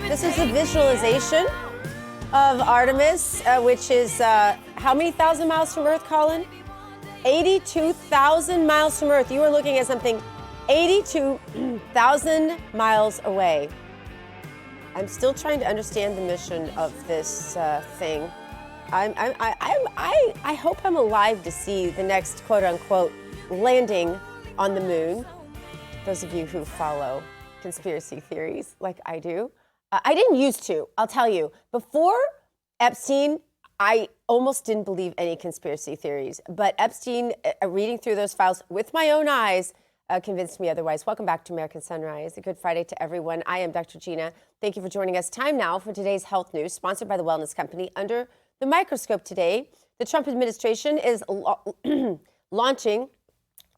This is a visualization of Artemis, which is how many thousand miles from Earth, Colin? 82,000 miles from Earth. You are looking at something 82,000 miles away. I'm still trying to understand the mission of this thing. I hope I'm alive to see the next quote unquote landing on the moon. Those of you who follow conspiracy theories like I do. I didn't used to, I'll tell you. Before Epstein, I almost didn't believe any conspiracy theories. But Epstein, reading through those files with my own eyes, convinced me otherwise. Welcome back to American Sunrise. A good Friday to everyone. I am Dr. Gina. Thank you for joining us. Time now for today's health news, sponsored by the Wellness Company. Under the microscope today, the Trump administration is launching.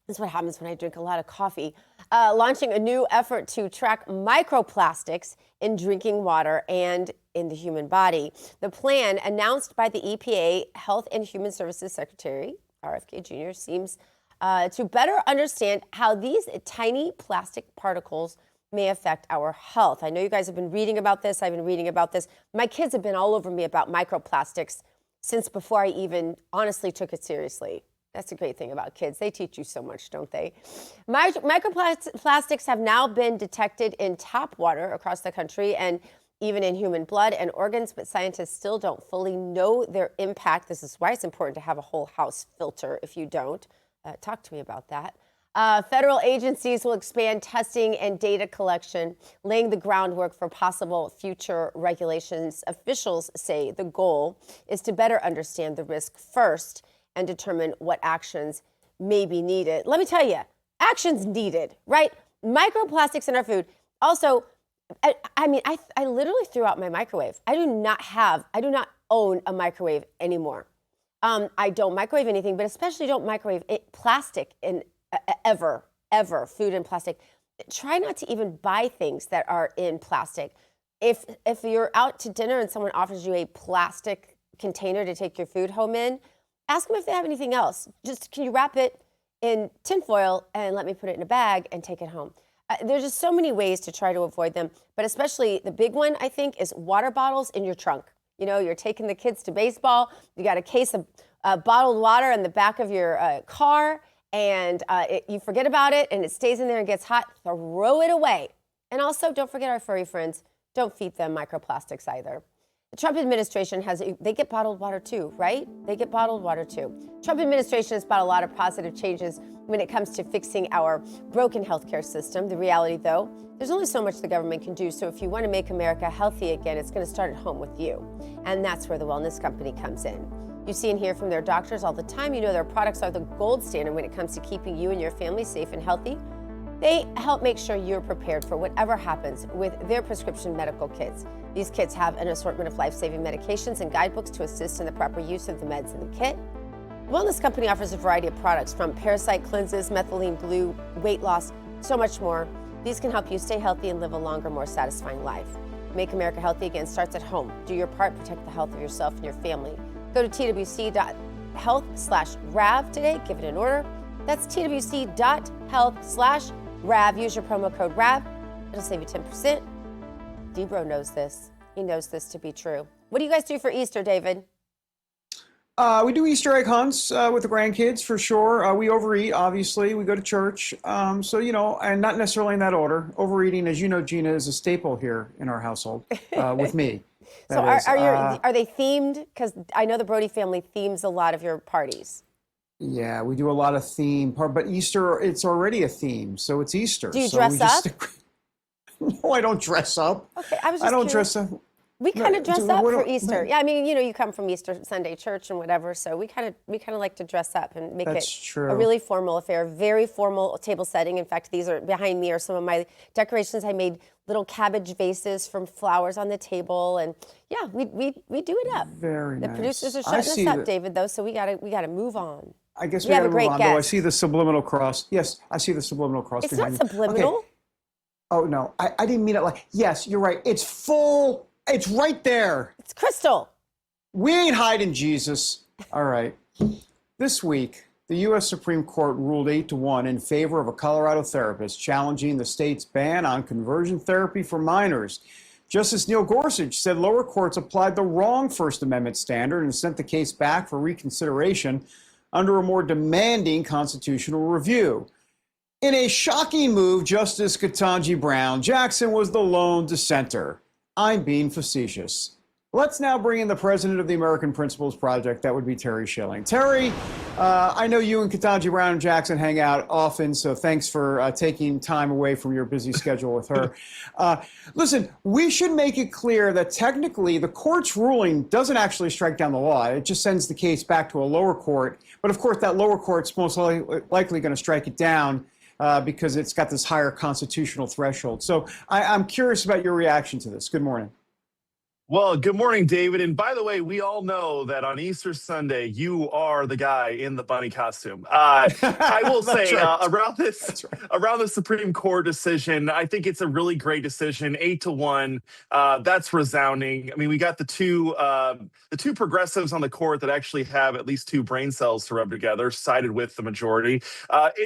This is what happens when I drink a lot of coffee. Launching a new effort to track microplastics in drinking water and in the human body. The plan, announced by the EPA Health and Human Services Secretary, RFK Jr., seems to better understand how these tiny plastic particles may affect our health. I know you guys have been reading about this. I've been reading about this. My kids have been all over me about microplastics since before I even honestly took it seriously. That's a great thing about kids. They teach you so much, don't they? Microplastics have now been detected in tap water across the country and even in human blood and organs, but scientists still don't fully know their impact. This is why it's important to have a whole house filter if you don't. Talk to me about that. Federal agencies will expand testing and data collection, laying the groundwork for possible future regulations. Officials say the goal is to better understand the risk first and determine what actions may be needed. Let me tell you, actions needed, right? Microplastics in our food. Also, I literally threw out my microwave. I do not own a microwave anymore. I don't microwave anything, but especially don't microwave plastic in ever, food in plastic. Try not to even buy things that are in plastic. If you're out to dinner and someone offers you a plastic container to take your food home in, ask them if they have anything else. Just, can you wrap it in tinfoil and let me put it in a bag and take it home? There's just so many ways to try to avoid them, but especially the big one, I think, is water bottles in your trunk. You know, you're taking the kids to baseball, you got a case of bottled water in the back of your car, and you forget about it, and it stays in there and gets hot, throw it away. And also, don't forget our furry friends. Don't feed them microplastics either. The Trump administration they get bottled water too, right? They get bottled water too. Trump administration has brought a lot of positive changes when it comes to fixing our broken healthcare system. The reality, though, there's only so much the government can do. So if you want to make America healthy again, it's going to start at home with you. And that's where the Wellness Company comes in. You see and hear from their doctors all the time. You know their products are the gold standard when it comes to keeping you and your family safe and healthy. They help make sure you're prepared for whatever happens with their prescription medical kits. These kits have an assortment of life-saving medications and guidebooks to assist in the proper use of the meds in the kit. The Wellness Company offers a variety of products from parasite cleanses, methylene blue, weight loss, so much more. These can help you stay healthy and live a longer, more satisfying life. Make America Healthy Again starts at home. Do your part, protect the health of yourself and your family. Go to twc.health/RAV today, give it an order. That's twc.health/RAV. Use your promo code RAV. It'll save you 10%. Debro knows this. He knows this to be true. What do you guys do for Easter, David? We do Easter egg hunts with the grandkids for sure. We overeat, obviously. We go to church. So, you know, and not necessarily in that order. Overeating, as you know, Gina, is a staple here in our household with me. So are they themed? Because I know the Brody family themes a lot of your parties. Yeah, we do a lot of theme, but Easter, it's already a theme, so it's Easter. Do you dress up? No, I don't dress up. Okay, I was just I don't curious. dress up. We kind of dress up for Easter. Yeah, I mean, you know, you come from Easter Sunday church and whatever, so we kind of like to dress up and make it a really formal affair, very formal table setting. In fact, these are behind me are some of my decorations. I made little cabbage vases from flowers on the table, and yeah, we do it up. Very nice. The producers are shutting us up, David, though, so we gotta move on. I guess we have a great guest. Though I see the subliminal cross. Yes, I see the subliminal cross behind you. It's not subliminal. Okay. Oh no, I didn't mean it like. Yes, you're right. It's full. It's right there. It's crystal. We ain't hiding Jesus. All right. This week, the U.S. Supreme Court ruled 8-1 in favor of a Colorado therapist challenging the state's ban on conversion therapy for minors. Justice Neil Gorsuch said lower courts applied the wrong First Amendment standard and sent the case back for reconsideration under a more demanding constitutional review. In a shocking move, Justice Ketanji Brown Jackson was the lone dissenter. I'm being facetious. Let's now bring in the president of the American Principles Project. That would be Terry Schilling. Terry, I know you and Ketanji Brown Jackson hang out often, so thanks for taking time away from your busy schedule with her. Listen, we should make it clear that technically the court's ruling doesn't actually strike down the law. It just sends the case back to a lower court. But of course, that lower court's most likely going to strike it down because it's got this higher constitutional threshold. So I'm curious about your reaction to this. Good morning. Well, good morning, David. And by the way, we all know that on Easter Sunday, you are the guy in the bunny costume. I will say around the Supreme Court decision, I think it's a really great decision, 8-1. That's resounding. I mean, we got the two progressives on the court that actually have at least 2 brain cells to rub together, sided with the majority.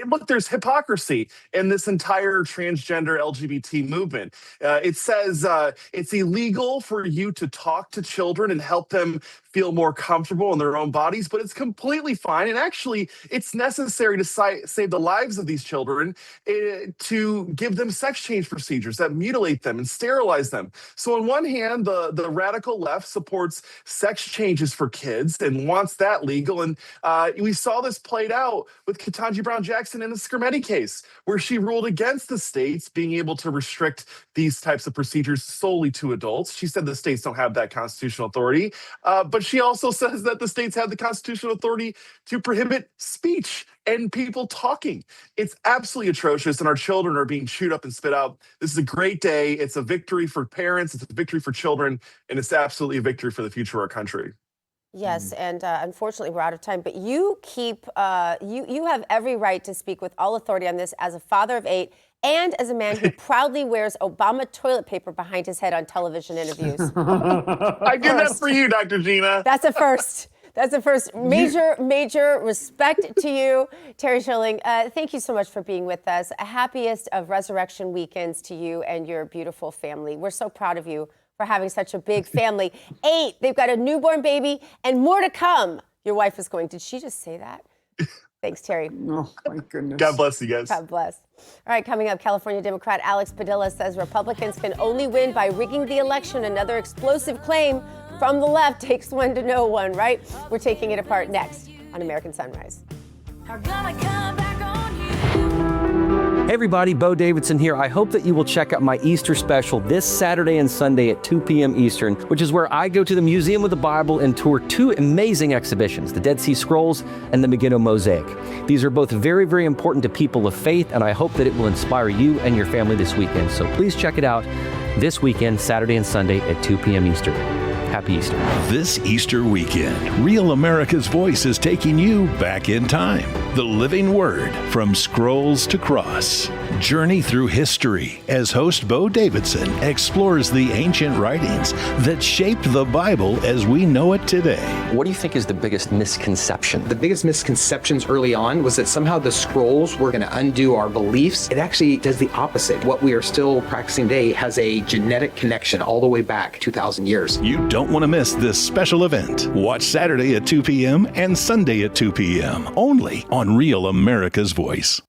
Look, there's hypocrisy in this entire transgender LGBT movement. It says it's illegal for you to talk to children and help them feel more comfortable in their own bodies, but it's completely fine. And actually, it's necessary to save the lives of these children to give them sex change procedures that mutilate them and sterilize them. So on one hand, the radical left supports sex changes for kids and wants that legal. And we saw this played out with Ketanji Brown Jackson in the Scarametti case, where she ruled against the states being able to restrict these types of procedures solely to adults. She said the states don't have that constitutional authority, but she also says that the states have the constitutional authority to prohibit speech and people talking. It's absolutely atrocious, and our children are being chewed up and spit out. This is a great day. It's a victory for parents. It's a victory for children, and it's absolutely a victory for the future of our country. Yes, and unfortunately, we're out of time. But you keep you have every right to speak with all authority on this as a father of 8 and as a man who proudly wears Obama toilet paper behind his head on television interviews. I do that for you, Dr. Gina. That's a first. That's a first. Major respect to you, Terry Schilling. Thank you so much for being with us. Happiest of Resurrection weekends to you and your beautiful family. We're so proud of you for having such a big family. 8, they've got a newborn baby and more to come. Your wife is going, did she just say that? Thanks, Terry. Oh, my goodness. God bless you guys. God bless. All right, coming up, California Democrat Alex Padilla says Republicans can only win by rigging the election. Another explosive claim from the left. Takes one to know one, right? We're taking it apart next on American Sunrise. Are gonna come back on you. Hey everybody, Bo Davidson here. I hope that you will check out my Easter special this Saturday and Sunday at 2 p.m. Eastern, which is where I go to the Museum of the Bible and tour 2 amazing exhibitions, the Dead Sea Scrolls and the Megiddo Mosaic. These are both very, very important to people of faith, and I hope that it will inspire you and your family this weekend. So please check it out this weekend, Saturday and Sunday at 2 p.m. Eastern. Happy Easter. This Easter weekend, Real America's Voice is taking you back in time. The Living Word, from Scrolls to Cross. Journey through history as host Bo Davidson explores the ancient writings that shaped the Bible as we know it today. What do you think is the biggest misconception? The biggest misconceptions early on was that somehow the scrolls were going to undo our beliefs. It actually does the opposite. What we are still practicing today has a genetic connection all the way back 2,000 years. You don't want to miss this special event. Watch Saturday at 2 p.m. and Sunday at 2 p.m. only on Real America's Voice.